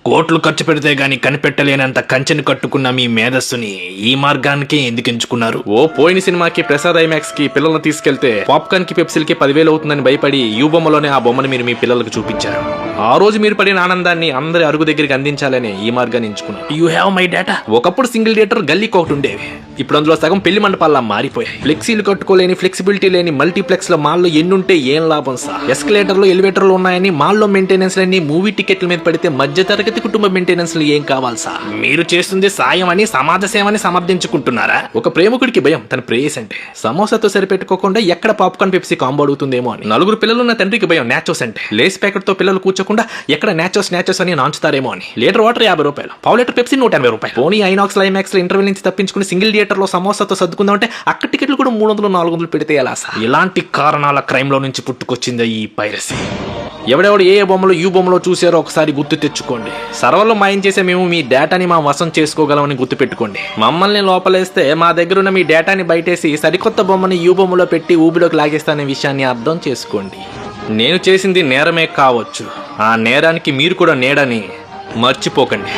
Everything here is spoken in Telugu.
కోట్లు ఖర్చు పెడితే గాని కనిపెట్టలేనంత కంచెని కట్టుకున్న మీ మేధస్సుని ఈ మార్గానికి ఎందుకు ఎంచుకున్నారు? ఓ పోయిన సినిమాకి ప్రసాద్ ఐమాక్స్ కి పిల్లల్ని తీసుకెళ్తే పాప్కార్న్ కి పెప్సిల్కి 10,000 అవుతుందని భయపడి యూ బొమ్మలోనే ఆ బొమ్మను మీరు మీ పిల్లలకు చూపించారు. ఆ రోజు మీరు పడిన ఆనందాన్ని అందరి అరుగు దగ్గరికి అందించాలని ఈ మార్గాన్ని ఎంచుకున్నారు. You have my data. ఒకప్పుడు సింగిల్ థియేటర్ గల్లీకి ఒకటి ఉండేవి. ఇప్పుడు అందులో సగం పెళ్లి మండపాల్లా మారిపోయాయి. ఫ్లెక్సీలు కట్టుకోలేని, ఫ్లెక్సిబిలిటీ లేని మల్టీప్లెక్స్ లో మాల్లో ఎన్నుంటే ఏం లాభం సార్? ఎస్కలేటర్లు, ఎలివేటర్లు ఉన్నాయని మాల్లో మెయింటెనెన్స్ లన్నీ మూవీ టికెట్ల మీద పడితే మధ్య తరగతి కుటుంబ మెయింటెనెన్స్ ఏం కావాలి సార్? మీరు చేస్తుంది సాయం అని, సమాజ సేవని సమర్థించుకుంటున్నారా? ఒక ప్రేమికుడికి భయం తన ప్రేయస్ అంటే సమోసాతో సరిపెట్టుకోకుండా ఎక్కడ పాప్కార్న్ పెప్సీ కాంబో అడుగుతుందేమో అని. నలుగురు పిల్లలున్న తండ్రికి భయం నాచోస్ అంటే లేస్ ప్యాకెట్ తో పిల్లలు కూర్చోకుండా ఎక్కడ నాచోస్ అని నాంచుతారేమో అని. లీటర్ వాటర్ 50 రూపాయలు, పావు లీటర్ పెప్సీ 180 రూపాయలు. పోనీ ఐనాక్స్ ఐమాక్స్ లో ఇంటర్వెల్ నుంచి తప్పించుకుని సింగిల్ థియేటర్ లో సమోసాతో సర్దుకుందామంటే అక్కడ టికెట్లు కూడా 300-400 పెడితే ఎలా సార్? ఇలాంటి కారణాల క్రైమ్ లో నుంచి పుట్టుకొచ్చింది ఈ పైరసీ. ఎవడెవడు ఏ బొమ్మలో యూ బొమ్మలో చూసారో ఒకసారి గుర్తు తెచ్చుకోండి. సర్వర్లో మాయం చేసే మేము మీ డేటాని మా వశం చేసుకోగలమని గుర్తు పెట్టుకోండి. మమ్మల్ని లోపలేస్తే మా దగ్గర ఉన్న మీ డేటాని బయటేసి సరికొత్త బొమ్మని యూ బొమ్మలో పెట్టి ఊబిలోకి లాగేస్తానే విషయాన్ని అర్థం చేసుకోండి. నేను చేసింది నేరమే కావచ్చు, ఆ నేరానికి మీరు కూడా నేడని మర్చిపోకండి.